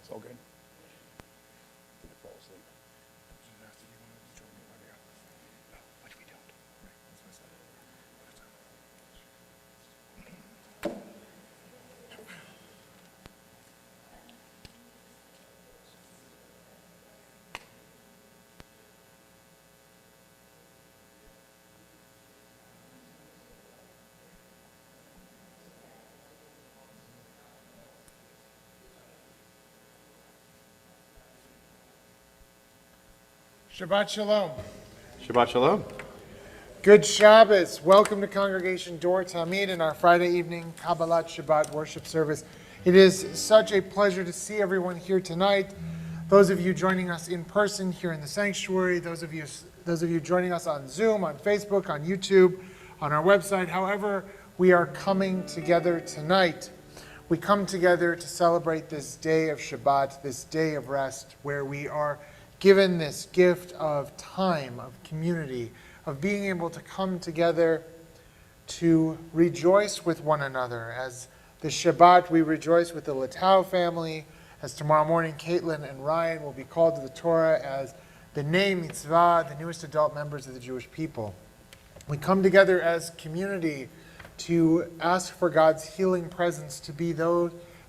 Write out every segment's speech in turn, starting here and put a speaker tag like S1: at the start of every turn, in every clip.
S1: It's all good. I fall asleep. After you want to join me later. No, which we don't. Right, that's what I said.
S2: Shabbat Shalom.
S3: Shabbat Shalom.
S2: Good Shabbos. Welcome to Congregation Dor Tamid in our Friday evening Kabbalat Shabbat worship service. It is such a pleasure to see everyone here tonight. Those of you joining us in person here in the sanctuary, those of you joining us on Zoom, on Facebook, on YouTube, on our website, however we are coming together tonight. We come together to celebrate this day of Shabbat, this day of rest, where we are given this gift of time, of community, of being able to come together to rejoice with one another. As the Shabbat, we rejoice with the Latau family. As tomorrow morning, Caitlin and Ryan will be called to the Torah as the Bnei Mitzvah, the newest adult members of the Jewish people. We come together as community to ask for God's healing presence to be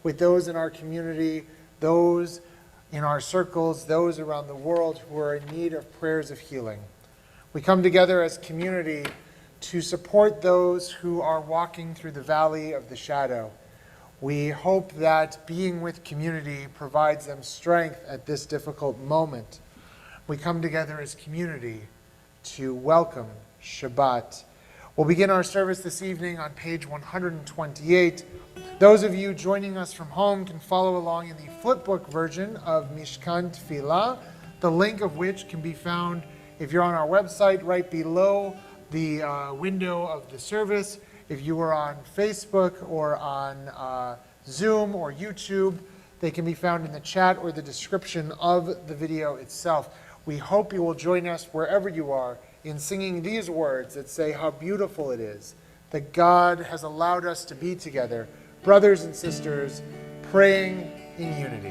S2: with those in our community, those in our circles, those around the world who are in need of prayers of healing. We come together as community to support those who are walking through the valley of the shadow. We hope that being with community provides them strength at this difficult moment. We come together as community to welcome Shabbat. We'll begin our service this evening on page 128. Those of you joining us from home can follow along in the flipbook version of Mishkan Tefillah, the link of which can be found if you're on our website right below the window of the service. If you are on Facebook or on Zoom or YouTube, they can be found in the chat or the description of the video itself. We hope you will join us wherever you are in singing these words that say how beautiful it is that God has allowed us to be together, brothers and sisters, praying in unity.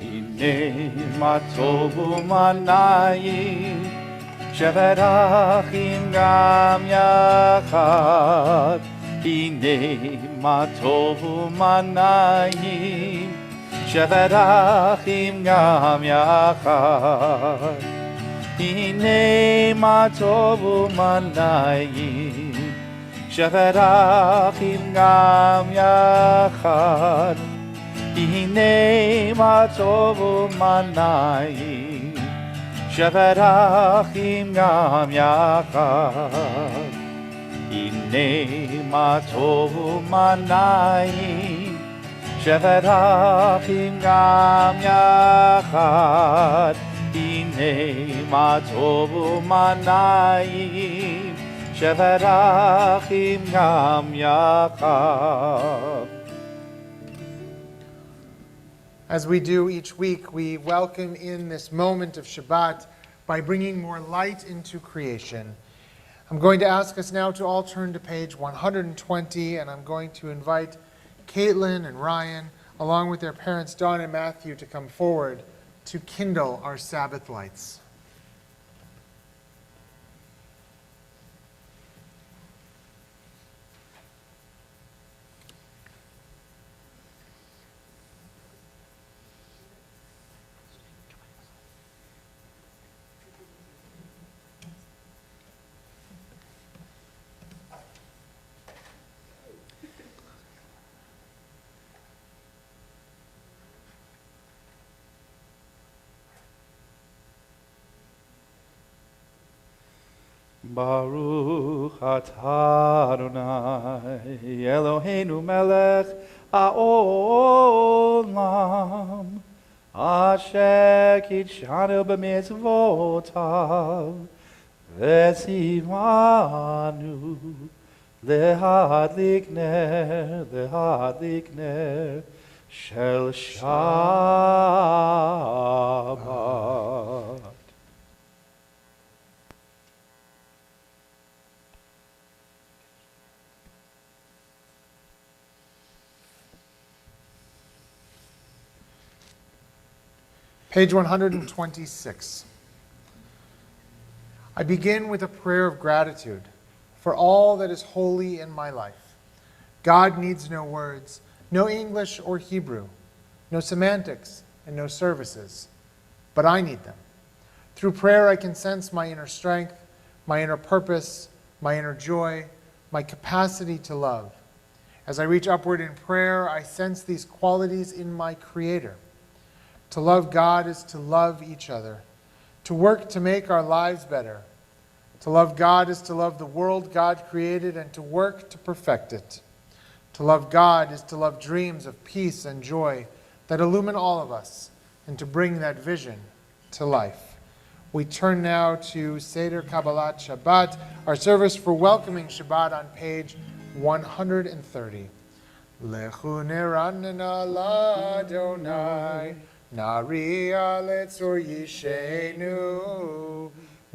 S4: Hine ma tovu manayim sheverachim gam yachad. Hine ma tovu manayim sheverachim gam yachad. Hine ma tovu manayim sheverachim gam yachad. Hine ma tovu manayim sheverachim gam yachad. Hine ma tovu manayim sheverachim gam yachad. Hine ma tovu manayim sheverachim gam yachad.
S2: As we do each week, we welcome in this moment of Shabbat by bringing more light into creation. I'm going to ask us now to all turn to page 120, and I'm going to invite Caitlin and Ryan, along with their parents Dawn and Matthew, to come forward to kindle our Sabbath lights.
S4: Baruch atah Adonai Eloheinu melech haolam asher kitshanu b'mitzvotav v'tzivanu lehadlik ner shel Shabbat.
S2: Page 126. I begin with a prayer of gratitude for all that is holy in my life. God needs no words, no English or Hebrew, no semantics, and no services. But I need them. Through prayer, I can sense my inner strength, my inner purpose, my inner joy, my capacity to love. As I reach upward in prayer, I sense these qualities in my Creator. To love God is to love each other, to work to make our lives better. To love God is to love the world God created and to work to perfect it. To love God is to love dreams of peace and joy that illumine all of us and to bring that vision to life. We turn now to Seder Kabbalat Shabbat, our service for welcoming Shabbat on page 130. Lechu neranena l'Adonai, Nariya letzur yishenu,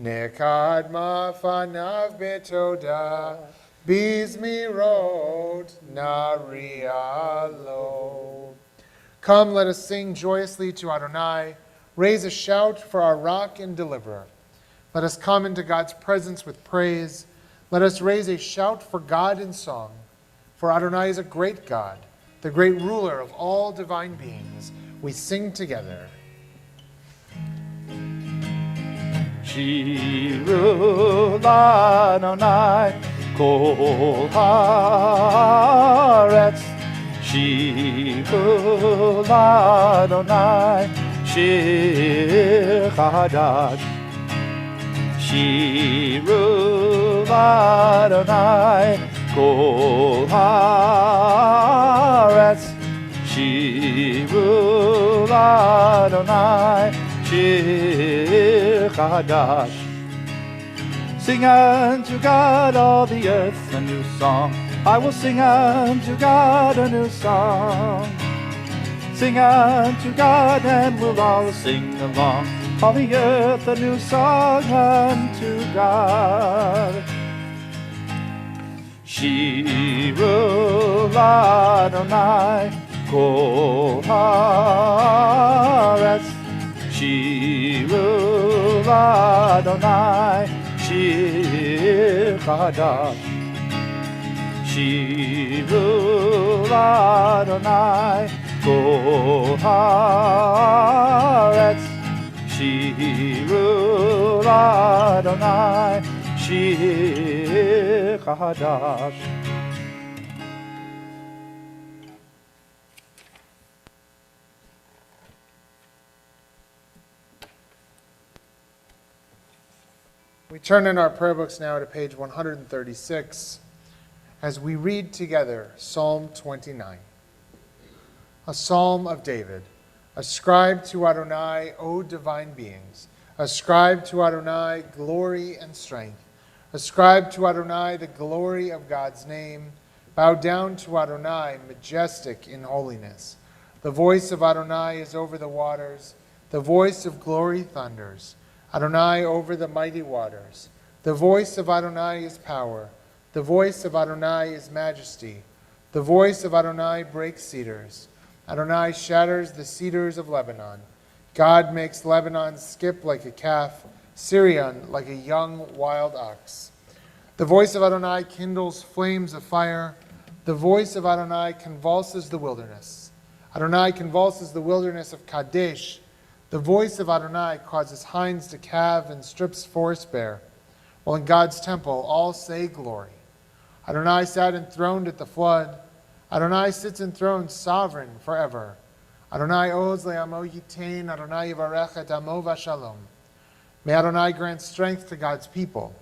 S2: Nekad mafanav betoda, Bizmirot Nariya lo. Come, let us sing joyously to Adonai, raise a shout for our rock and deliverer. Let us come into God's presence with praise. Let us raise a shout for God in song. For Adonai is a great God, the great ruler of all divine beings. We sing together.
S4: Shiru l'Adonai kol haaretz. Shiru l'Adonai shir chadash. Shiru l'Adonai kol haaretz. Shiru l'Adonai shir chadash. Sing unto God all the earth a new song. I will sing unto God a new song. Sing unto God and we'll all sing along. All the earth a new song unto God. Shiru l'Adonai kol haaretz. Shiru l'Adonai shir chadash. Shiru l'Adonai kol haaretz. Shiru l'Adonai shir chadash.
S2: We turn in our prayer books now to page 136 as we read together Psalm 29. A psalm of David. Ascribe to Adonai, O divine beings. Ascribe to Adonai glory and strength. Ascribe to Adonai the glory of God's name. Bow down to Adonai, majestic in holiness. The voice of Adonai is over the waters. The voice of glory thunders. Adonai over the mighty waters. The voice of Adonai is power. The voice of Adonai is majesty. The voice of Adonai breaks cedars. Adonai shatters the cedars of Lebanon. God makes Lebanon skip like a calf, Syrian like a young wild ox. The voice of Adonai kindles flames of fire. The voice of Adonai convulses the wilderness. Adonai convulses the wilderness of Kadesh. The voice of Adonai causes hinds to calve and strips forest bare. While in God's temple all say glory. Adonai sat enthroned at the flood. Adonai sits enthroned sovereign forever. Adonai oz le'amo yitain, Adonai yivarech et amo v'shalom. May Adonai grant strength to God's people.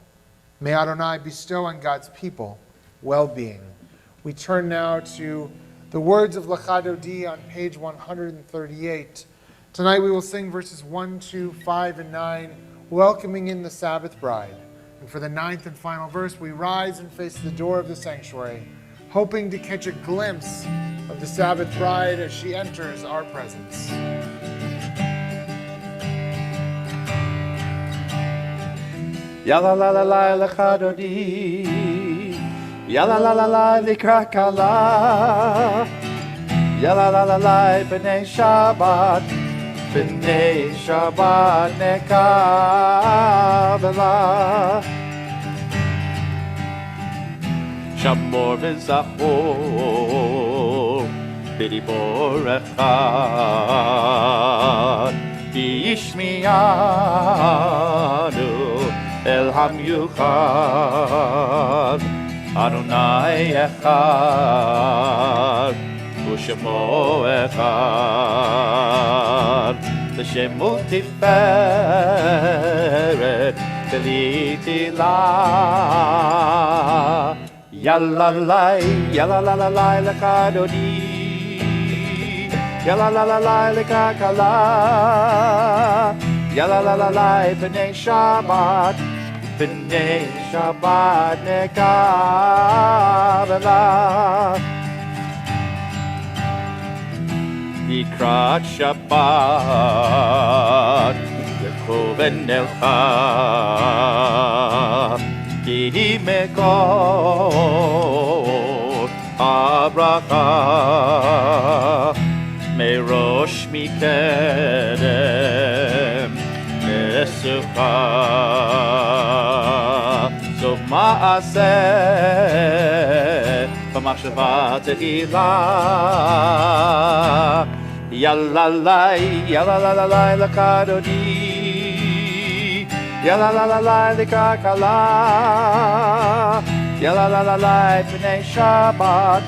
S2: May Adonai bestow on God's people well-being. We turn now to the words of Lecha Dodi on page 138. Tonight we will sing verses 1, 2, 5, and 9, welcoming in the Sabbath bride. And for the 9th and final verse, we rise and face the door of the sanctuary, hoping to catch a glimpse of the Sabbath bride as she enters our presence.
S4: Yalla la la la lecha dodi. Yalla la la la likra kala. Yalla la la la b'nei Shabbat. B'nei Shabbat nekabela. Shamor v'zachor b'dibor echad v'yishmiyanu el hamyuchad Adonai echad u'shemo echad l'shemo tiferet v'litilah Yalalai, yalalalai lekadodi, yalalalai lekakala, yalalalai b'nei Shabbat, b'nei Shabbat nekabela. Yikrat Shabbat, Yekoven elcha. Ki mekor abracha merosh mikedem mesucha so maaseh b'machshava tehila yalalai yalalai lekadodi Yalalalai lekakala, yalalalai b'nei Shabbat,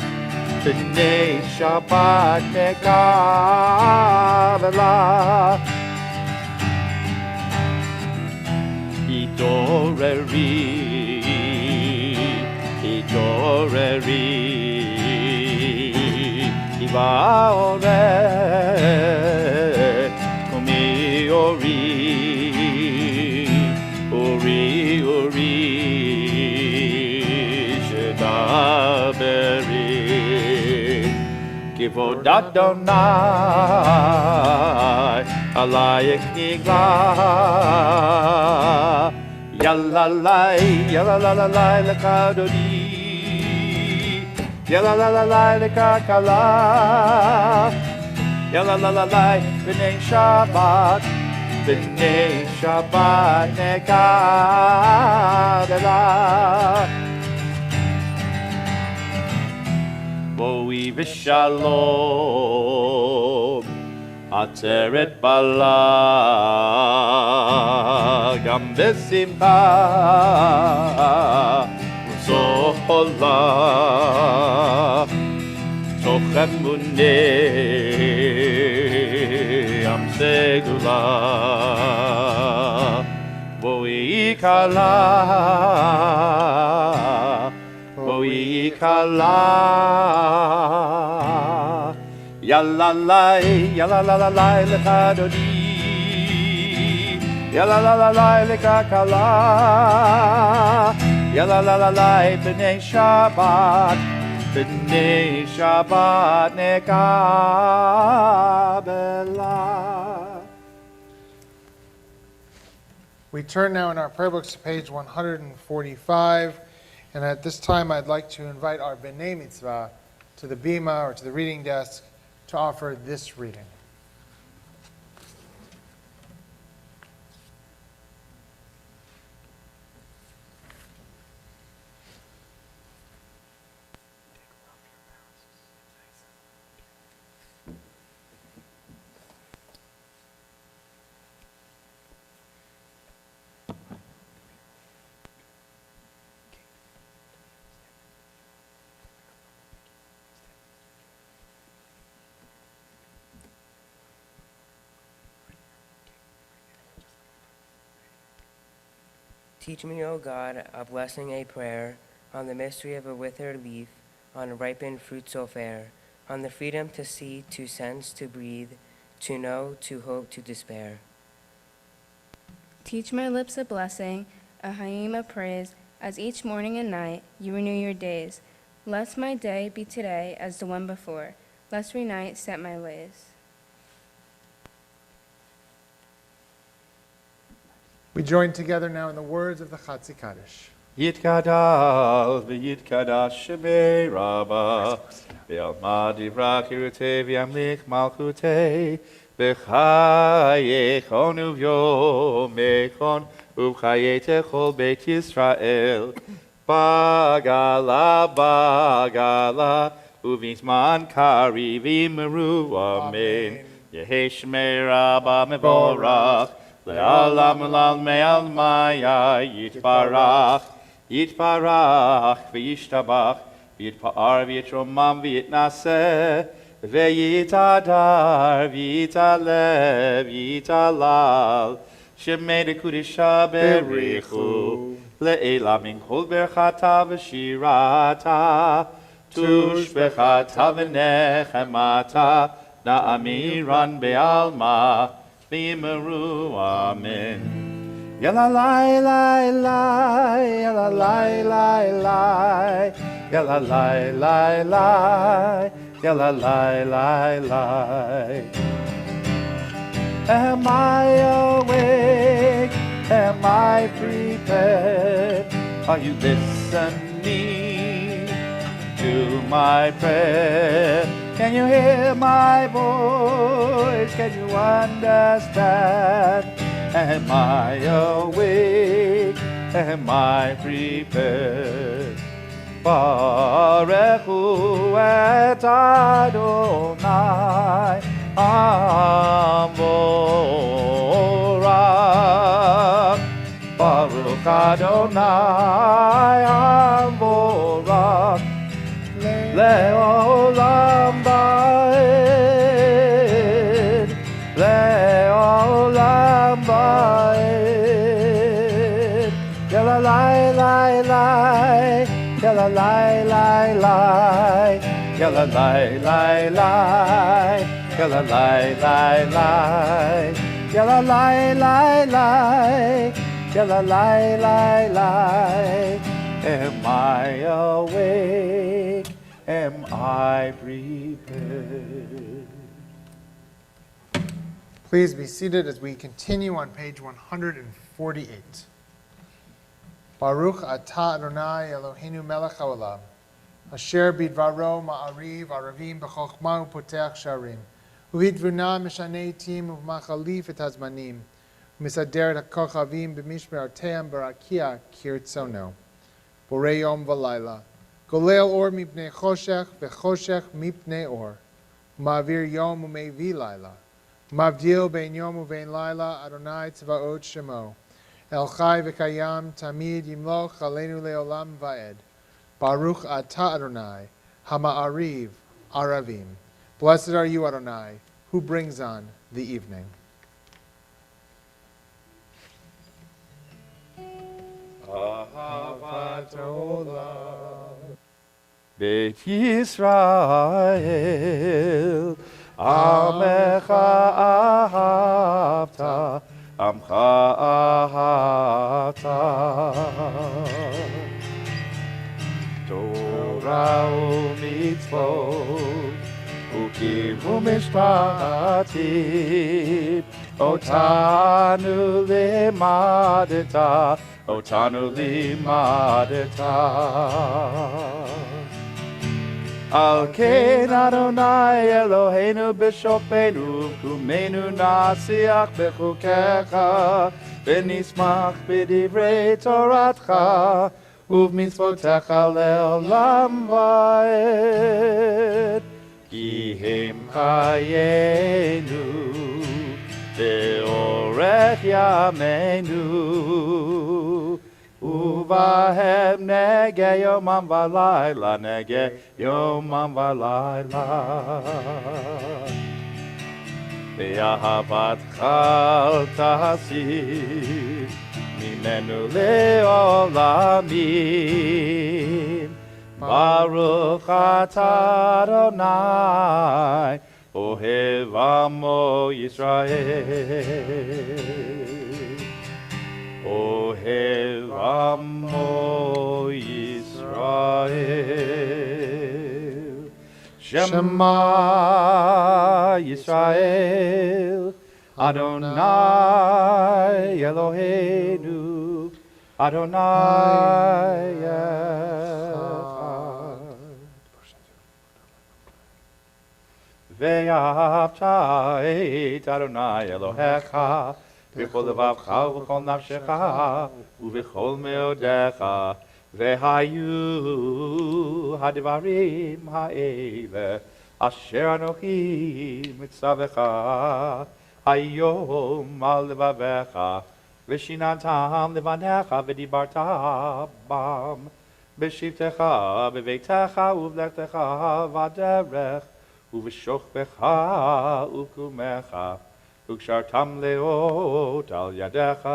S4: b'nei Shabbat nekabela. Idoreri, idoreri, ivaore, kumiori. Uri, Uri, Shedaberi, Kivod Adonai, Alayek Nigla, Yalalai, Yalalai lekadodi, Yalalai lekakala, Yalalai b'nei Shabbat. B'nei Shabbat nekabela. Boi v'shalom ateret bala gam b'simcha u'zohola toch emunei am segula Voi kala Yalalai Yalalai lekadodi Yalalai lekakala Yalalai b'nei Shabbat B'nei Shabbat nekabela.
S2: We turn now in our prayer books to page 145, and at this time I'd like to invite our B'nai Mitzvah to the bima or to the reading desk to offer this reading.
S3: Teach me, O God, a blessing, a prayer, on the mystery of a withered leaf, on ripened fruit so fair, on the freedom to see, to sense, to breathe, to know, to hope, to despair.
S5: Teach my lips a blessing, a hymn of praise, as each morning and night you renew your days. Let my day be today as the one before. Let every night set my ways.
S2: We join together now in the words of the Chatzi Kaddish.
S4: Yitkadal v'yitkadash shemei Rabba v'alma divra kirutei v'yamlich malchutei בחייכון וביומכון ובחיי כל בית ישראל בגלה ובזמן קריב אמרו אמן. יהי שמי רבה מבורך לעולם ולעלמי עלמיה יתברך יתברך וישתבח ויתפאר ויתרומם ויתנשא ויתהדר ויתעלה ויתהלל שמי לקודשה בריחו לעילה מן כל ברכתה ושירתה תושבחתה ונחמתה נאמירן בעלמא ואמרו אמן. יאללה לי לי לי יאללה לי לי לי יאללה לי לי לי yalla lie lie lie. Am I awake? Am I prepared? Are you listening to my prayer? Can you hear my voice? Can you understand? Am I awake? Am I prepared? Barechu et Adonai Amvorach. Baruch Adonai Amvorach Le'olam Ba'ed Le'olam Ba'ed Yalla lai lai lai Yalla lai lai lai, yalla lai lai lai, yalla lai lai lai, yalla lai lai lai, yalla lai lai lai. Am I awake? Am I prepared?
S2: Please be seated as we continue on page 148. Baruch atah Adonai Eloheinu melech haolam, asher bidvaro ma'ariv aravim b'chokhmah u'potech sharim, u'bidvuna mishanei tim u'machalif et hazmanim, u'misader et hakochavim b'mishmerteim barakia kirtzono, borei yom v'layla, golel or mipnei choshech v'choshech mipnei or, u'ma'avir yom u'mevi layla, u'mavdil bein yom u'bein layla Adonai tzvaot shemo, El Chai v'Kayam Tamid Yimloch Aleinu Leolam Va'ed. Baruch Atah Adonai Hama'ariv Aravim. Blessed are you, Adonai, who brings on the evening. Ahavat Olam.
S4: Beit Yisrael Amecha Ahavta Amcha ahavta Torah u'mitzvot Ukim u'mishpatim Otanu limadeta Otanu limadeta Al ken Adonai Eloheinu b'shofenu Kumenu nasiach b'chukecha V'nismach b'divrei toratcha Uv'mitzvotecha le'olam va'ed Ki hem chayenu Ve'orech yameinu Uvahem nege yomam v'layla, nege yomam v'layla. Ve'ahavatcha al tasir, mimenu le'olamim. Baruch atah Adonai, ohev amo Yisrael. Ohev amo Yisrael. Shema Yisrael, Adonai Eloheinu, Adonai Echad. ואהבת את אדוני אלוהיך בכל לבבך ובכל נפשך ובכל מאודיך, והיו הדברים האלה אשר אנוכי מצווך היום על לבביך, ושיננתם לבניך ודיברת בם בשבתך בביתך ובלכתך בדרך ובשוכבך ובקומך, וקשרתם לאות על ידיך,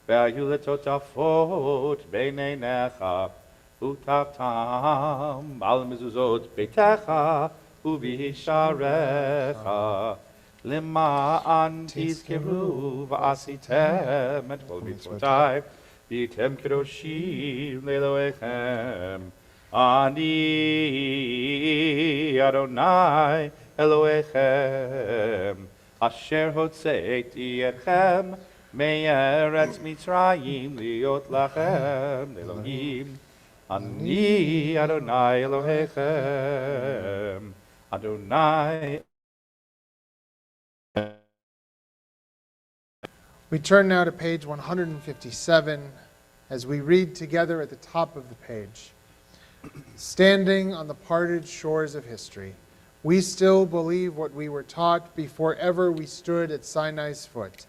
S4: והיו לטוטפות בין עיניך, וכתבתם על מזוזות ביתך ובשעריך, למען תזכרו ועשיתם את כל מצוותיי, והייתם קדושים לאלוהיכם. אני אדוני אלוהיכם, אשר הוצאתי אתכם מארץ מצרים להיות לכם אלוהים. אני אדוני אלוהיכם, אדוני.
S2: We turn now to page 157 as we read together at the top of the page. Standing on the parted shores of history, we still believe what we were taught before ever we stood at Sinai's foot,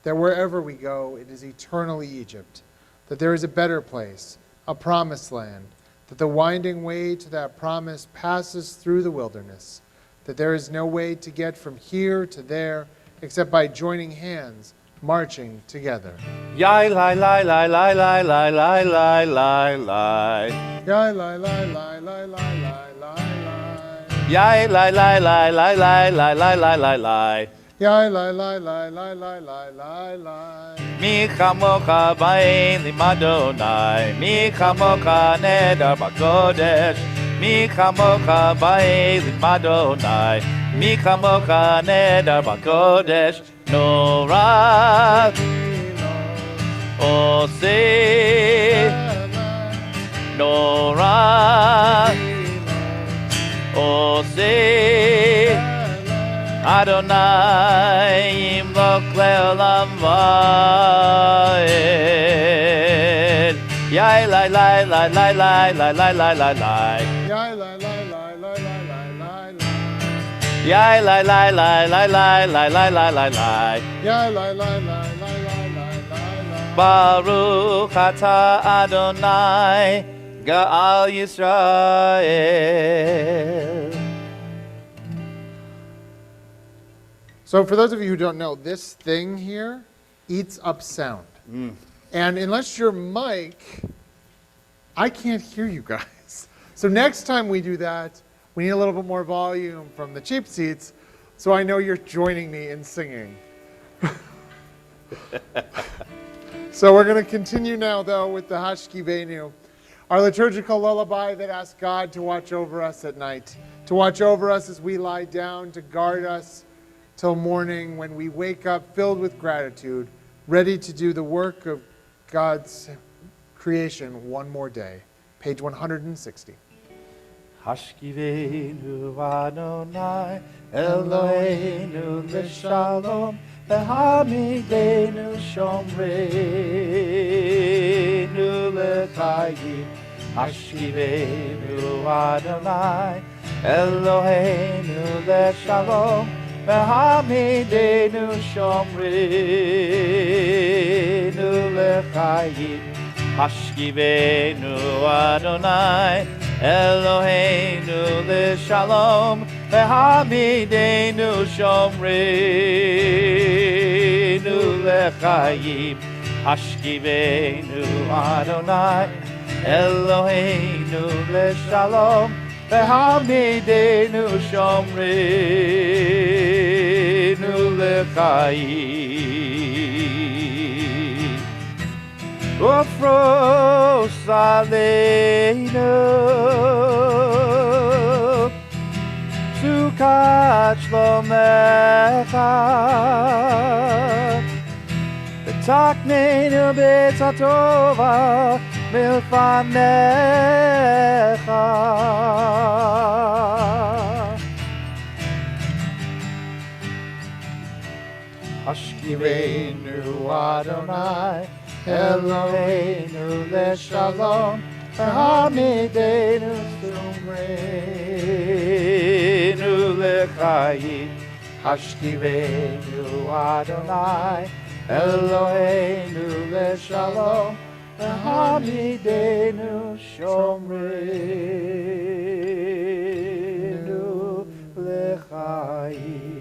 S2: that wherever we go, it is eternally Egypt, that there is a better place, a promised land, that the winding way to that promise passes through the wilderness, that there is no way to get from here to there except by joining hands, marching together.
S4: Yai lai lai lai lai lai lai lai lai lai lai.
S2: Yai lai lai lai lai lai lai lai lai.
S4: Yai lai lai lai lai lai lai lai lai lai lai.
S2: Yai lai lai lai lai lai lai lai lai.
S4: Mi chamocha ba'elim Adonai, mi chamocha neder b'kodesh, mi chamocha ba'elim Adonai, mi chamocha neder b'kodesh, nora oseh, nora oseh, Adonai imlok le'olam va'ed. Yai lai lai lai lai lai lai lai lai lai lai.
S2: Yai lai lai lai lai lai lai lai lai.
S4: Yai lai lai lai lai lai lai lai lai lai lai.
S2: Yai lai lai lai lai lai lai lai lai.
S4: Baruch atah Adonai Ga'al Yisrael.
S2: So for those of you who don't know, this thing here eats up sound. And unless your mic, I can't hear you guys. So next time we do that, we need a little bit more volume from the cheap seats, so I know you're joining me in singing. So we're going to continue now, though, with the Hashkivenu, our liturgical lullaby that asks God to watch over us at night, to watch over us as we lie down, to guard us till morning when we wake up filled with gratitude, ready to do the work of God's creation one more day. Page 160.
S4: Hashkivenu Adonai Eloheinu l'shalom, v'hamidenu shomreinu l'chayim. Hashkivenu Adonai Eloheinu l'shalom, v'hamidenu shomreinu l'chayim. Hashkivenu Adonai Eloheinu l'shalom, v'hamidenu shomreinu l'chayim. Hashkivenu Adonai Eloheinu l'shalom, v'hamidenu shomreinu l'chayim. Ufros aleinu sukat shlomecha, v'taknenu b'tzatova milfanecha. Hashkivenu Adonai, Eloheinu leshalom, Hamidenu sumreinu lechayim. Hashkivenu Adonai, Eloheinu leshalom, Hamidenu shomreinu lechayim.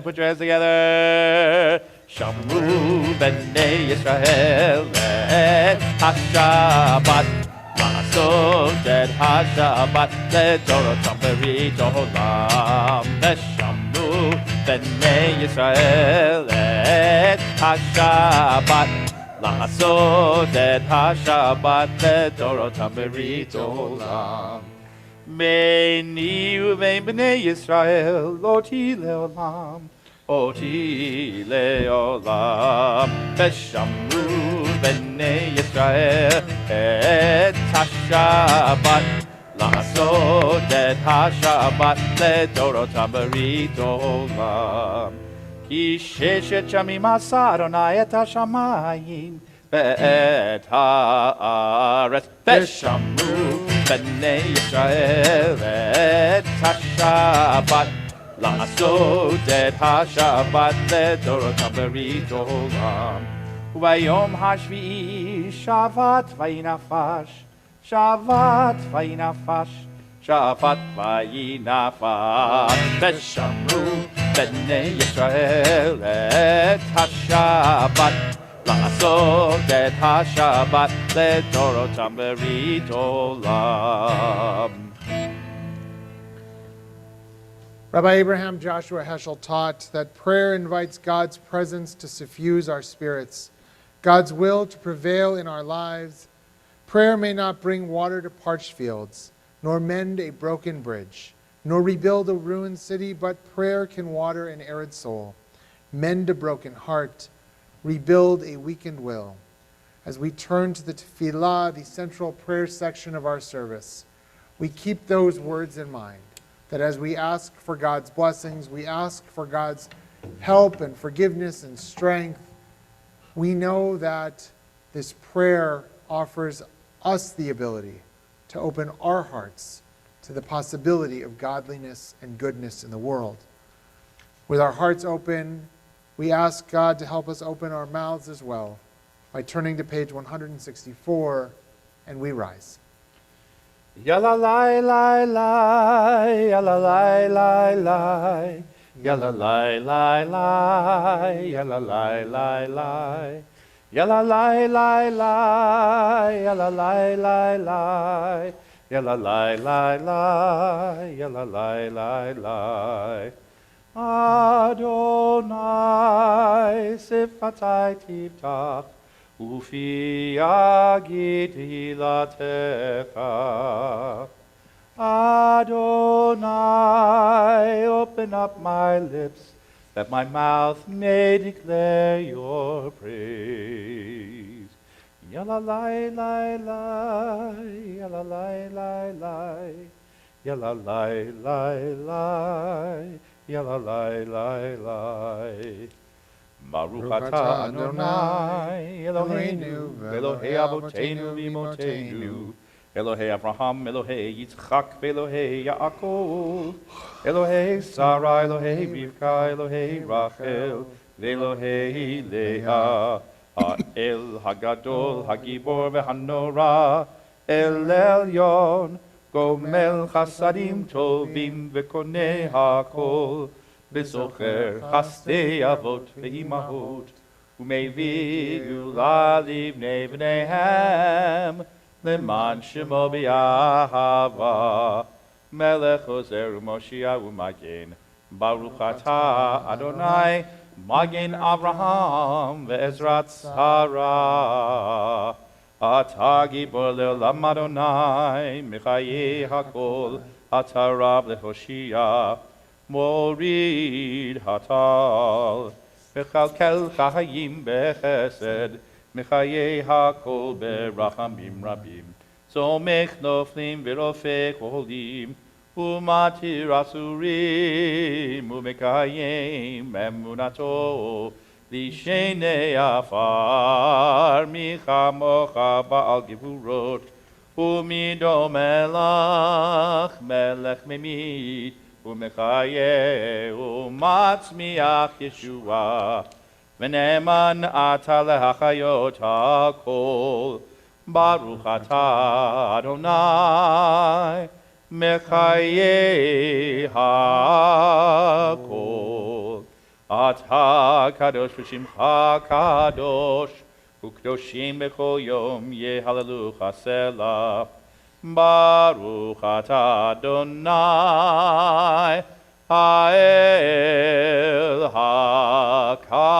S4: Put your hands together. Shamru b'nei Yisrael et HaShabbat. La'asot et HaShabbat leDorotam berit olam. Shamru b'nei Yisrael et HaShabbat. La'asot et HaShabbat leDorotam berit olam. Beini uvein b'nei Yisrael, oti leolam, oti leolam. Veshamru b'nei Yisrael et HaShabbat, la'asot et HaShabbat leDorotam berit olam. Ki sheshet shamim asa Adonai et hashamayim ve'et haaretz. Veshamru b'nei Yisrael et HaShabbat, la'asot et HaShabbat leDorotam berit olam. U'bayom hashvi'i shavat vayinafash, shavat vayinafash, shavat vayinafash. Veshamru b'nei Yisrael et HaShabbat, la'asot et HaShabbat leDorotam berit olam.
S2: Rabbi Abraham Joshua Heschel taught that prayer invites God's presence to suffuse our spirits, God's will to prevail in our lives. Prayer may not bring water to parched fields, nor mend a broken bridge, nor rebuild a ruined city, but prayer can water an arid soul, mend a broken heart, rebuild a weakened will. As we turn to the tefillah, the central prayer section of our service, we keep those words in mind, that as we ask for God's blessings, we ask for God's help and forgiveness and strength, we know that this prayer offers us the ability to open our hearts to the possibility of godliness and goodness in the world. With our hearts open, we ask God to help us open our mouths as well by turning to page 164, and we rise.
S4: Yalla lai lai lai, yalla lai lai lai, yalla lai lai lai, yalla lai lai lai, yalla lai lai lai, yalla lai lai lai, yalla lai lai lai, yalla lai lai lai. Adonai sifatai tiftach, ufi yagid hilatecha. Adonai, open up my lips, that my mouth may declare your praise. Yalla lai lai lai, yalla lai lai lai, yalla lai lai lai, yalla lai lai lai. Baruch atah Adonai, Eloheinu, Elohei Avotenu v'Imotenu, Elohei Avraham, Elohei Yitzchak, Elohei Yaakov, Elohei Sarah, Elohei Rivka, Elohei Rachel, Elohei Leah, Ha'el Hagadol, Hagibor v'Hanora, El Elyon, Gomel Chasadim Tovim v'Konei HaKol, V'Zocher Chasdei Avot v'Imahot, U'mevii Gula Livnei B'neihem, Leman Shemo B'Yahava, Melech Ozer U'Moshiach U'Magen, Baruch Atah Adonai, Magen Avraham Ve'ezrat Sarah. Atah Gibor Le'olam Adonai, Mechayei HaKol, Atah Rav Le'Hoshia, Morid Hatal, Mechalkel Chayim Bechesed, Mechayei HaKol Berachamim Rabim, סומך נופלים ורופא חולים, ומתיר אסורים, ומקיים אמונתו, לשני עפר, מי כמוך בעל גבורות, ומידו מלך ממית, ומחיה ומצמיח ישועה, ונאמן אתה להחיות הכל, ברוך אתה אדוני, מחיי הכל. אתה קדוש ושמך קדוש, וקדושים בכל יום יהללוך סלה. ברוך אתה אדוני, האל הקדוש.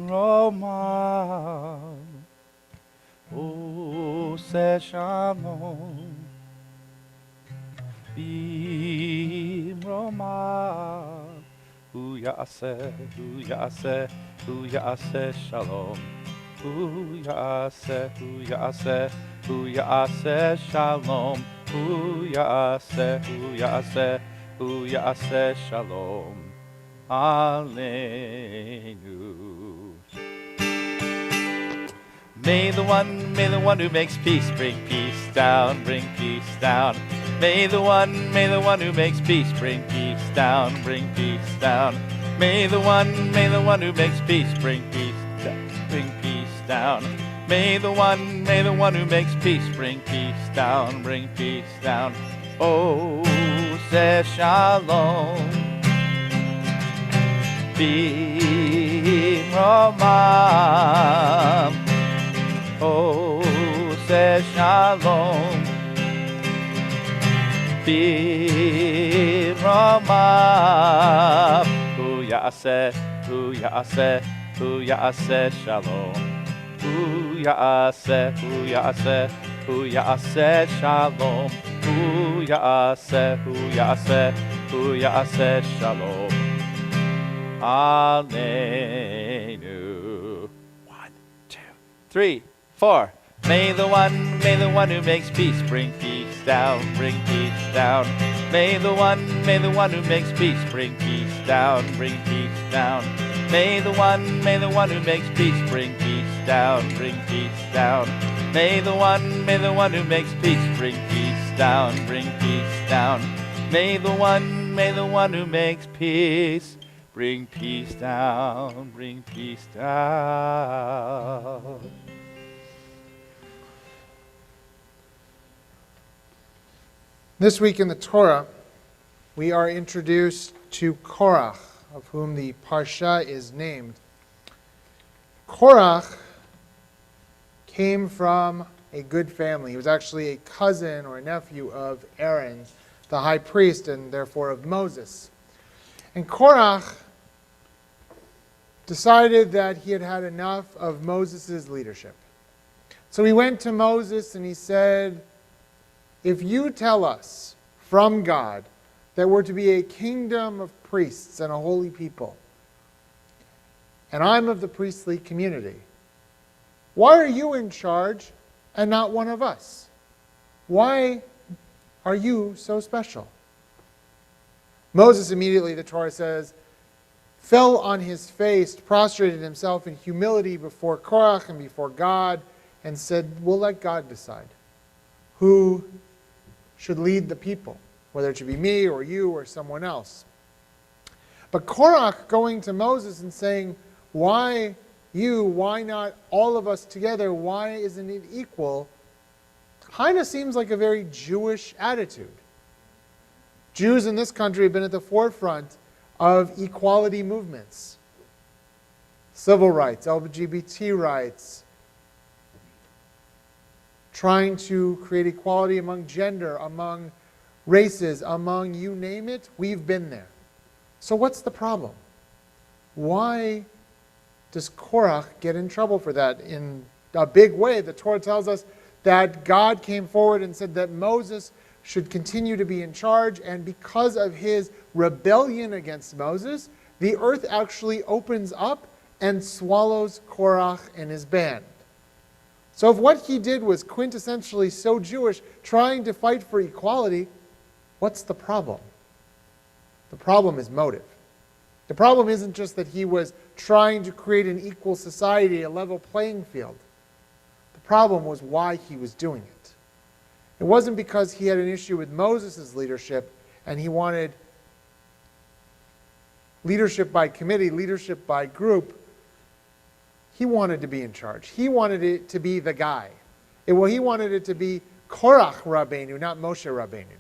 S4: Roma, Ose Shalom, Roma, Hu Yaseh Shalom, Hu Yaseh Shalom, Hu Yaseh Shalom. Hallelujah. May the one who makes peace bring peace down, bring peace down. May the one who makes peace bring peace down, bring peace down. May the one who makes peace bring peace down. May the one who makes peace bring peace down, bring peace down. Oh, say shalom. Romam, oh, say shalom. Romam, hu yaseh shalom. Hu yaseh shalom. Hu yaseh shalom. Hallelujah. 1, 2, 3, 4. May the one who makes peace bring peace down, bring peace down. May the one who makes peace bring peace down, bring peace down. May the one who makes peace bring peace down, bring peace down. May the one who makes peace bring peace down, bring peace down. May the one who makes peace bring peace down, bring peace down.
S2: This week in the Torah, we are introduced to Korach, of whom the Parsha is named. Korach came from a good family. He was actually a cousin or a nephew of Aaron, the high priest, and therefore of Moses. And Korach decided that he had had enough of Moses' leadership. So he went to Moses and he said, if you tell us from God that we're to be a kingdom of priests and a holy people, and I'm of the priestly community, why are you in charge and not one of us? Why are you so special? Moses immediately, the Torah says, fell on his face, prostrated himself in humility before Korach and before God, and said, we'll let God decide who should lead the people, whether it should be me or you or someone else. But Korach going to Moses and saying, why you, why not all of us together, why isn't it equal, kind of seems like a very Jewish attitude. Jews in this country have been at the forefront of equality movements, civil rights, LGBT rights, trying to create equality among gender, among races, among you name it, we've been there. So what's the problem? Why does Korach get in trouble for that? In a big way, the Torah tells us that God came forward and said that Moses should continue to be in charge, and because of his rebellion against Moses, the earth actually opens up and swallows Korach and his band. So if what he did was quintessentially so Jewish, trying to fight for equality, what's the problem? The problem is motive. The problem isn't just that he was trying to create an equal society, a level playing field. The problem was why he was doing it. It wasn't because he had an issue with Moses' leadership and he wanted leadership by committee, leadership by group. He wanted to be in charge. He wanted it to be the guy. He wanted it to be Korach Rabbeinu, not Moshe Rabbeinu,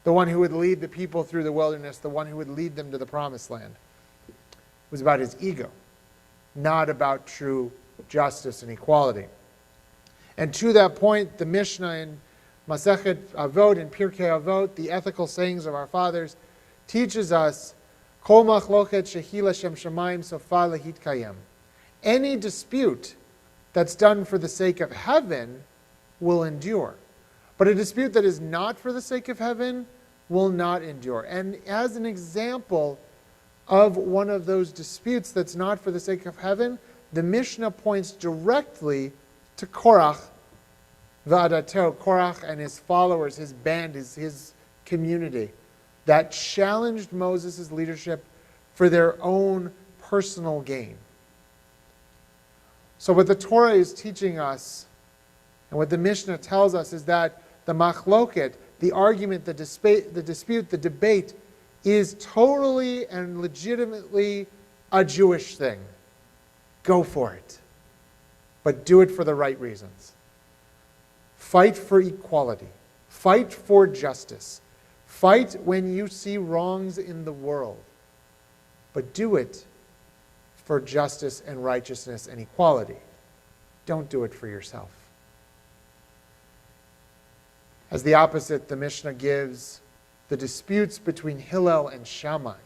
S2: the one who would lead the people through the wilderness, the one who would lead them to the promised land. It was about his ego, not about true justice and equality. And to that point, the Mishnah in Masechet Avot and Pirkei Avot, the ethical sayings of our fathers, teaches us, Kol machloket shehi l'shem shamayim sofa lehitkayem. Any dispute that's done for the sake of heaven will endure. But a dispute that is not for the sake of heaven will not endure. And as an example of one of those disputes that's not for the sake of heaven, the Mishnah points directly to Korach V'adato, Korach and his followers, his band, his community, that challenged Moses' leadership for their own personal gain. So what the Torah is teaching us, and what the Mishnah tells us, is that the machloket, the argument, the dispute, the debate, is totally and legitimately a Jewish thing. Go for it. But do it for the right reasons. Fight for equality. Fight for justice. Fight when you see wrongs in the world. But do it for justice and righteousness and equality. Don't do it for yourself. As the opposite, the Mishnah gives the disputes between Hillel and Shammai,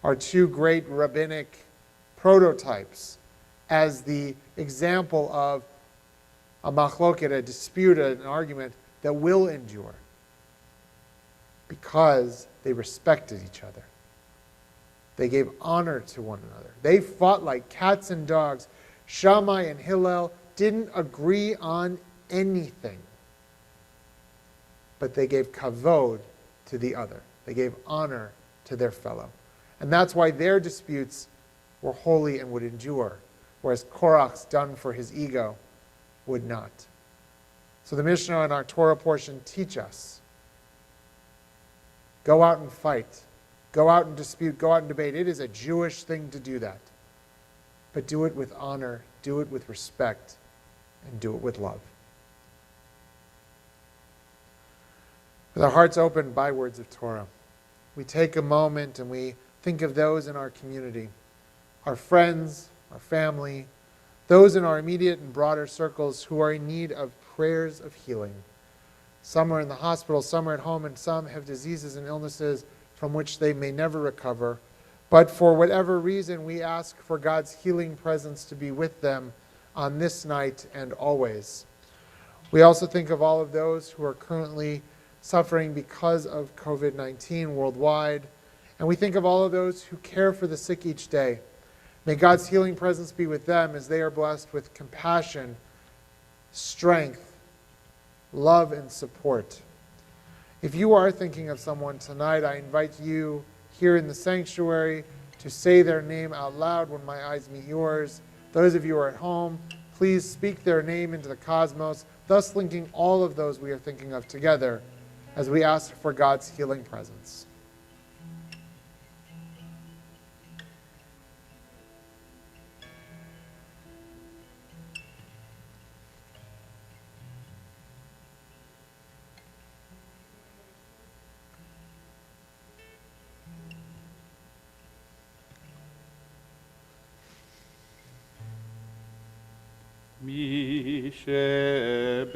S2: are two great rabbinic prototypes as the example of a machloket, a dispute, an argument that will endure because they respected each other. They gave honor to one another. They fought like cats and dogs. Shammai and Hillel didn't agree on anything, but they gave kavod to the other. They gave honor to their fellow. And that's why their disputes were holy and would endure, whereas Korach's done for his ego would not. So the Mishnah and our Torah portion teach us, go out and fight, go out and dispute, go out and debate. It is a Jewish thing to do that. But do it with honor, do it with respect, and do it with love. With our hearts open by words of Torah, we take a moment and we think of those in our community, our friends, our family, those in our immediate and broader circles who are in need of prayers of healing. Some are in the hospital, some are at home, and some have diseases and illnesses from which they may never recover. But for whatever reason, we ask for God's healing presence to be with them on this night and always. We also think of all of those who are currently suffering because of COVID-19 worldwide. And we think of all of those who care for the sick each day. May God's healing presence be with them as they are blessed with compassion, strength, love, and support. If you are thinking of someone tonight, I invite you here in the sanctuary to say their name out loud when my eyes meet yours. Those of you who are at home, please speak their name into the cosmos, thus linking all of those we are thinking of together as we ask for God's healing presence.
S4: Mi sheberak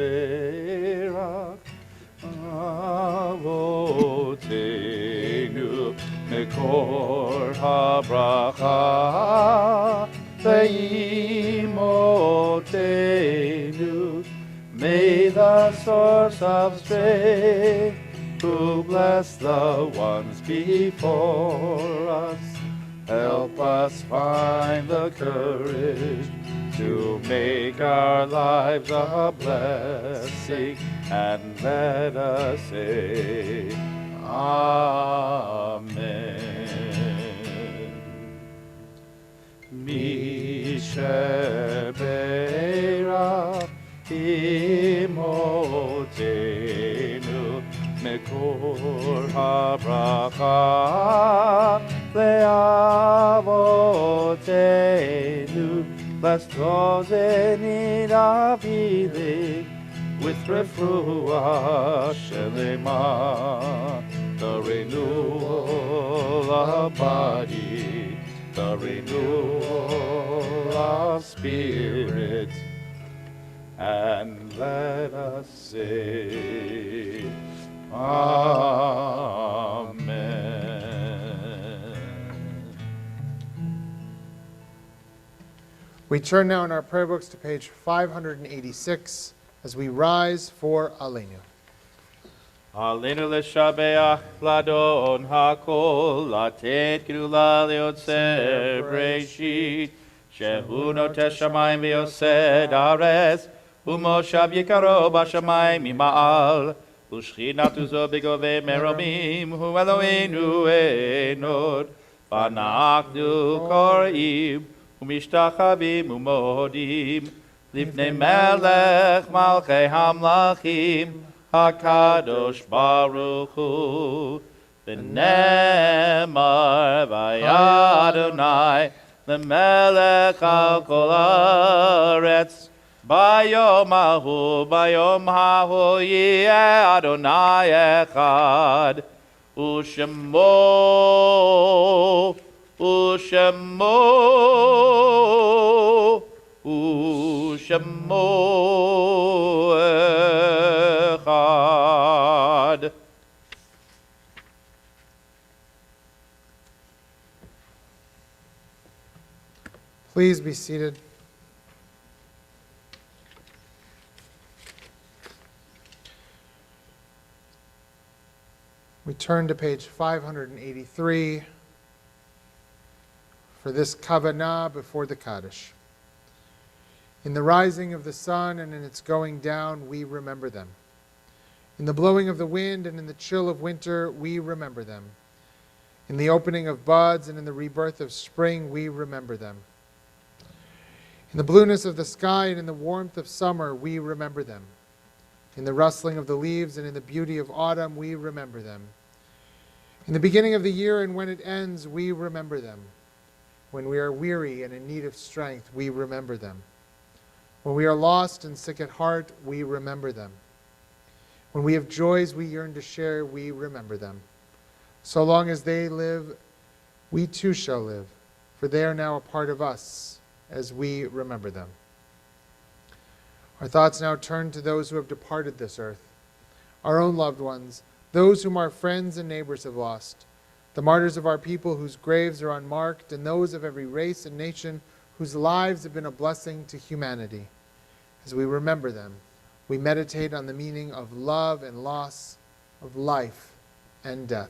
S4: avotenu mekor habracha ve'imotenu. May the source of strength, who bless the ones before us, help us find the courage to make our lives a blessing, and let us say, Amen. Mi shebeira imotenu mekor habracha ve'avotenu. Bless those in need of healing with refuah shelema, the renewal of body, the renewal of spirit, and let us say, Amen.
S2: We turn now in our prayer books to page 586 as we rise for Aleinu.
S4: Aleinu l'shabeach ladon hakol, latet gdula leotzer breshit, shehu notes shamayim v'yosed aretz, u'moshav yikaro b'shamayim mima'al, u'shchinatu zo b'govei meromim, hu Eloheinu enod, v'anachnu korim, ומשתחווים ומודים לפני מלך מלכי המלכים הקדוש ברוך הוא. ונאמר והיה אדוני למלך על כל הארץ, ביום ההוא יהיה אדוני אחד, ושמו אחד.
S2: Please be seated. We turn to page 583 for this Kavanah before the Kaddish. In the rising of the sun and in its going down, we remember them. In the blowing of the wind and in the chill of winter, we remember them. In the opening of buds and in the rebirth of spring, we remember them. In the blueness of the sky and in the warmth of summer, we remember them. In the rustling of the leaves and in the beauty of autumn, we remember them. In the beginning of the year and when it ends, we remember them. When we are weary and in need of strength, we remember them. When we are lost and sick at heart, we remember them. When we have joys we yearn to share, we remember them. So long as they live, we too shall live, for they are now a part of us as we remember them. Our thoughts now turn to those who have departed this earth, our own loved ones, those whom our friends and neighbors have lost, the martyrs of our people whose graves are unmarked, and those of every race and nation whose lives have been a blessing to humanity. As we remember them, we meditate on the meaning of love and loss, of life and death.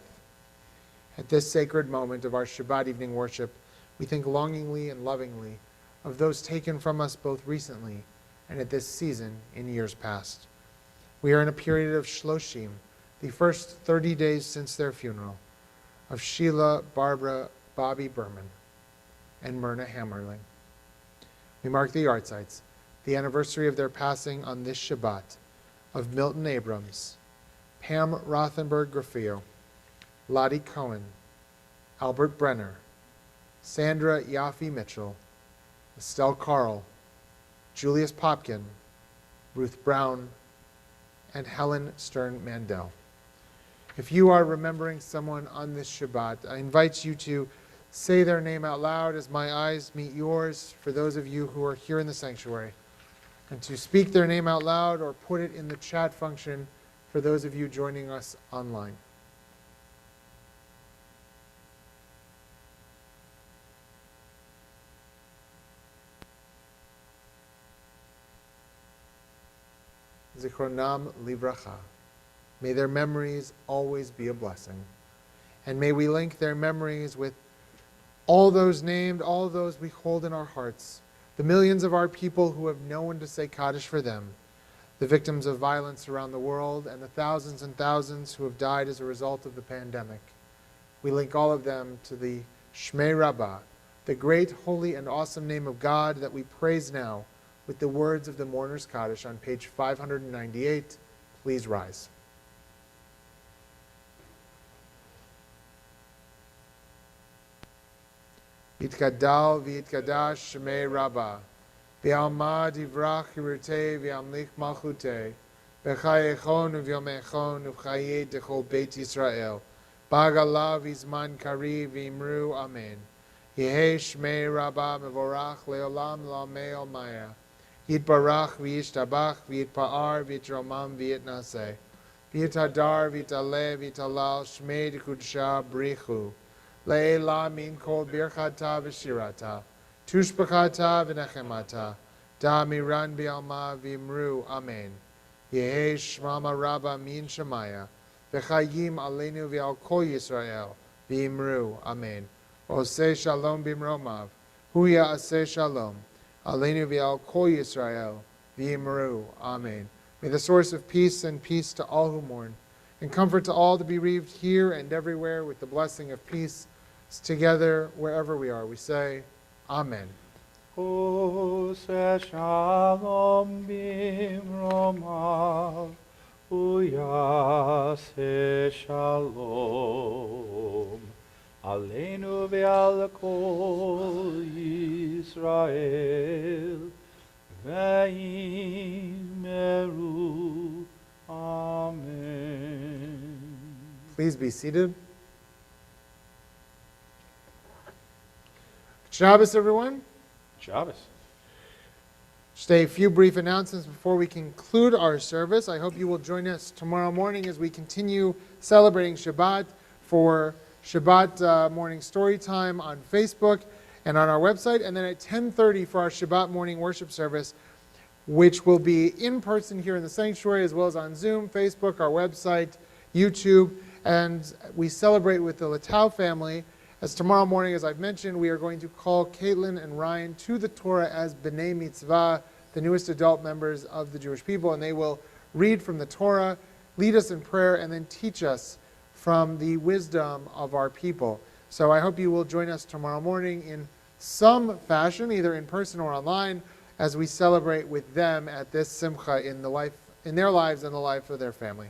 S2: At this sacred moment of our Shabbat evening worship, we think longingly and lovingly of those taken from us both recently and at this season in years past. We are in a period of Shloshim, the first 30 days since their funeral, of Sheila, Barbara, Bobby Berman, and Myrna Hammerling. We mark the yahrzeits, the anniversary of their passing on this Shabbat, of Milton Abrams, Pam Rothenberg-Grafio, Lottie Cohen, Albert Brenner, Sandra Yaffe Mitchell, Estelle Carl, Julius Popkin, Ruth Brown, and Helen Stern Mandel. If you are remembering someone on this Shabbat, I invite you to say their name out loud as my eyes meet yours for those of you who are here in the sanctuary, and to speak their name out loud or put it in the chat function for those of you joining us online. Zichronam livracha. May their memories always be a blessing. And may we link their memories with all those named, all those we hold in our hearts, the millions of our people who have no one to say Kaddish for them, the victims of violence around the world, and the thousands and thousands who have died as a result of the pandemic. We link all of them to the Shmei Rabbah, the great, holy, and awesome name of God that we praise now with the words of the Mourner's Kaddish on page 598. Please rise. Yitkadal v'yitkadash Shmei Rabbah, v'alma divrach yivirtei v'amlich malchutei, v'chayechon u'vyomechon u'chayei dechol Beit Yisrael, b'agalav v'izman kari v'imru amen. Yehei Shmei Rabbah mevorach leolam l'amei olmaya, Yitbarach v'yishtabach v'yitpa'ar v'yitromam v'yitnaseh, v'yitadar v'yitaleh v'yitalal Shmei d'kudsha brichu, Le'ela min kol birchata v'shirata, tushbachata v'nechemata, da'miran bi'alma v'imru, amen. Yehei shmama rabba min shemaya, v'chayim aleinu v'al kol Yisrael, v'imru, amen. Oseh shalom b'mromav, huya aseh shalom, aleinu v'al kol Yisrael, v'imru, amen. May the source of peace send peace to all who mourn, and comfort to all the bereaved here and everywhere with the blessing of peace. Together, wherever we are, we say, Amen.
S4: Ose shalom bimromav, uyase shalom, aleinu ve'al kol Yisrael, ve'imeru, amen.
S2: Please be seated. Shabbos, everyone.
S1: Shabbos.
S2: Just a few brief announcements before we conclude our service. I hope you will join us tomorrow morning as we continue celebrating Shabbat for Shabbat morning story time on Facebook and on our website, and then at 10:30 for our Shabbat morning worship service, which will be in person here in the sanctuary as well as on Zoom, Facebook, our website, YouTube, and we celebrate with the Latau family. As tomorrow morning, as I've mentioned, we are going to call Caitlin and Ryan to the Torah as B'nai Mitzvah, the newest adult members of the Jewish people, and they will read from the Torah, lead us in prayer, and then teach us from the wisdom of our people. So I hope you will join us tomorrow morning in some fashion, either in person or online, as we celebrate with them at this simcha in their lives and the life of their family.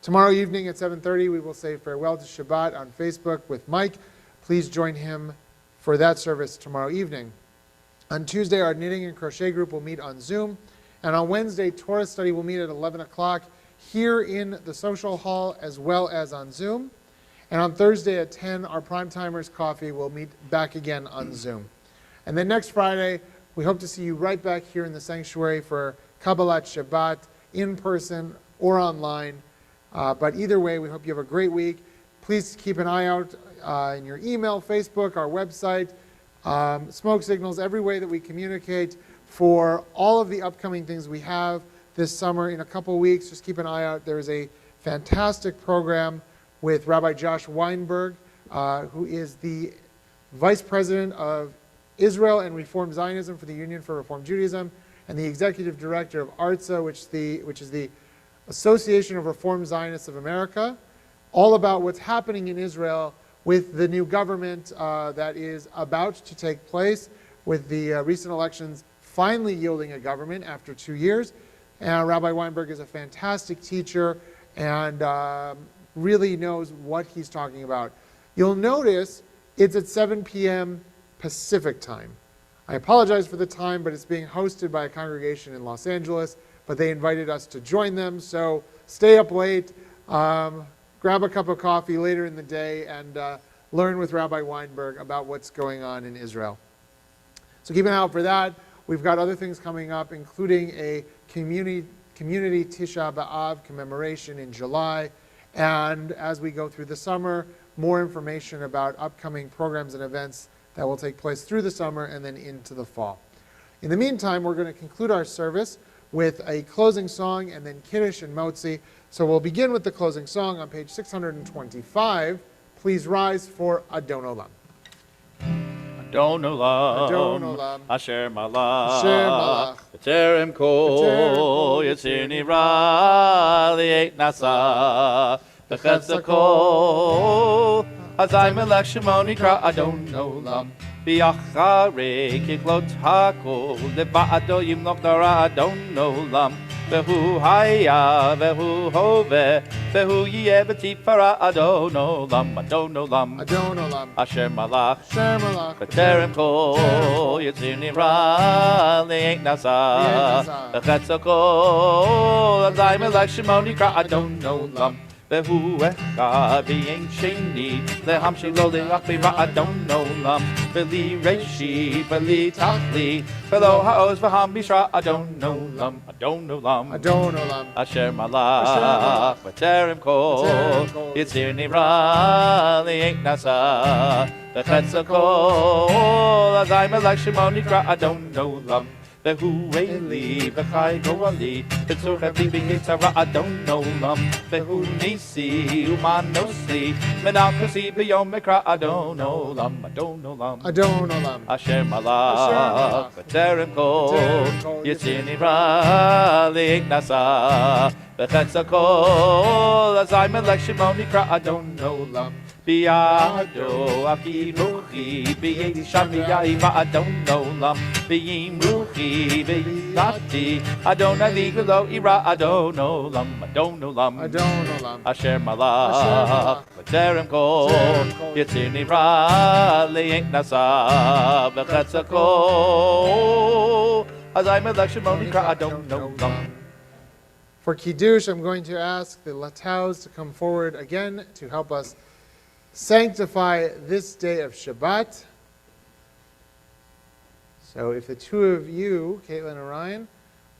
S2: Tomorrow evening at 7:30, we will say farewell to Shabbat on Facebook with Mike. Please join him for that service tomorrow evening. On Tuesday, our knitting and crochet group will meet on Zoom. And on Wednesday, Torah study will meet at 11 o'clock here in the social hall as well as on Zoom. And on Thursday at 10, our Prime Timers Coffee will meet back again on Zoom. And then next Friday, we hope to see you right back here in the sanctuary for Kabbalat Shabbat, in person or online. But either way, we hope you have a great week. Please keep an eye out in your email, Facebook, our website, smoke signals, every way that we communicate for all of the upcoming things we have this summer. In a couple weeks, just keep an eye out. There is a fantastic program with Rabbi Josh Weinberg, who is the Vice President of Israel and Reform Zionism for the Union for Reform Judaism, and the Executive Director of ARTSA, which is the Association of Reform Zionists of America, all about what's happening in Israel with the new government that is about to take place, with the recent elections finally yielding a government after 2 years. And Rabbi Weinberg is a fantastic teacher and really knows what he's talking about. You'll notice it's at 7 p.m. Pacific time. I apologize for the time, but it's being hosted by a congregation in Los Angeles, but they invited us to join them. So stay up late, grab a cup of coffee later in the day, and learn with Rabbi Weinberg about what's going on in Israel. So keep an eye out for that. We've got other things coming up, including a community Tisha B'Av commemoration in July. And as we go through the summer, more information about upcoming programs and events that will take place through the summer and then into the fall. In the meantime, we're going to conclude our service with a closing song and then Kiddush and Motzi. So we'll begin with the closing song on page 625. Please rise for Adon Olam.
S4: Adon Olam,
S2: Adon Olam,
S4: Asher Malach,
S2: Asher Malach,
S4: B'terem Kol, Yitzir Nivra, Li'et Nasa, B'chetz Kol, Azai Melech Shemo Nikra Adon Olam, B'yacharei Kiklot HaKol, Leva'ado Yimloch Dara Adon Olam, Vehu Haya, Vehu Hove, Vehu Yeh B'tifara Adon Olam, Adon Olam,
S2: Adon Olam,
S4: Asher Malach,
S2: Asher Malach,
S4: B'terem Kol, Yitzir Nivra, Li'et Nasa, B'chetz Kol, Azai Melech Shemo Nikra Adon Olam, Vehu Echad V'yein Sheni, Lehamshi Lo Le'ach B'ra Adon Olam, V'li Reishi, V'li Tachli, V'lo Ha'oz V'ham Bishra Adon Olam, Adon Olam,
S2: Adon Olam,
S4: Asher Malach, B'terem Kol, Yitzir Nivra, Li'et Nasa, B'chetz Kol, Azai Melech Shemo Nikra Adon Olam, Vehu Eli, V'chai Goali, V'tzur Chevli V'yitzara Adon Olam, Vehu Nisi, Umanosi, Menakosi B'yom Mekra Adon Olam, Adon Olam,
S2: Adon Olam,
S4: Asher Malach, B'terem Kol, Yitzir Nivra, Li'et Nasa, B'chetz Kol, Azai Melech Shemo Nikra Adon Olam, Biado Aki Ruchi, B'yedi Shami Ya'iva Adon Olam, B'yim Ruchi, B'yati, Adon Ali G'lo Ira Adon Olam, Adon Olam,
S2: Adon Olam,
S4: Asher Malach, B'terem Kol, Yitzir Nivra, Li'et Nasa, B'chetz Kol, Azai Melech Shemo Nikra Adon Olam.
S2: For Kiddush, I'm going to ask the Lataus to come forward again to help us sanctify this day of Shabbat. So if the two of you, Caitlin and Ryan,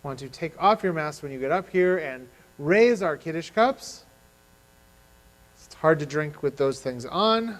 S2: want to take off your masks when you get up here and raise our Kiddush cups. It's hard to drink with those things on.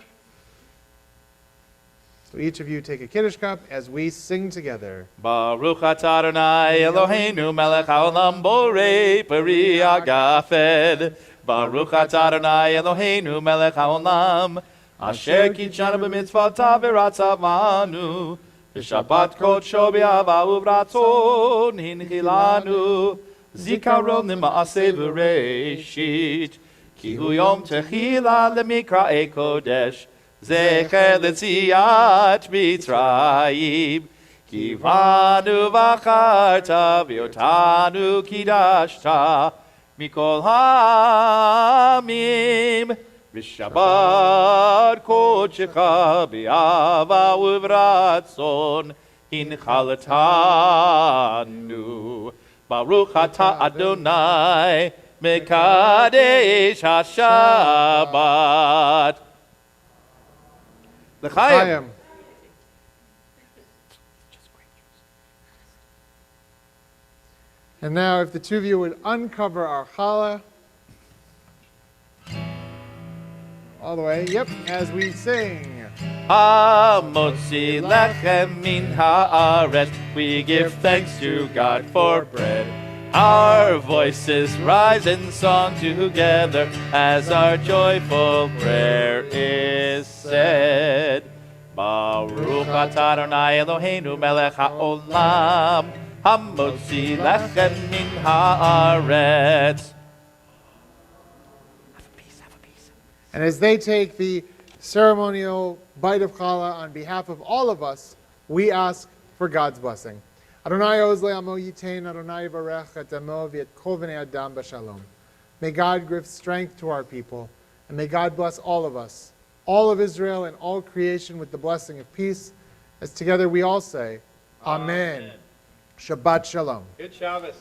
S2: So each of you take a Kiddush cup as we sing together.
S4: Baruch atah Adonai Eloheinu melech haolam borei peri agafed. Baruch atah Adonai Eloheinu melech haolam asher kitshanu b'mitzvotav v'ratzavanu b'shabbat kodsho b'ahava u'v'ratzon hinchilanu zikaron l'maaseh v'reishit ki hu yom techila l'mikra'ei kodesh Zecher L'tziat Mitzrayim. Kivanu v'acharta v'yotanu kidashta mikol ha'amim v'shabbat kodechecha b'ava u'v'ratzon hinchalatanu Baruch atah Adonai mekadesh haShabbat L'chaim.
S2: And now, if the two of you would uncover our challah, all the way, yep, as we sing.
S4: Hamotzi lechem min haaretz. We give thanks to God for bread. Our voices rise in song together as our joyful prayer is said. Baruch atah Adonai Eloheinu melech haolam. Hamotzi lechem min haaretz.
S2: And as they take the ceremonial bite of challah on behalf of all of us, we ask for God's blessing. Adonai oz le'amo yitein, Adonai varech et amo v'et kol v'nei adam b'shalom. May God give strength to our people, and may God bless all of us, all of Israel and all creation with the blessing of peace, as together we all say, Amen. Shabbat Shalom.
S4: Good Shabbos.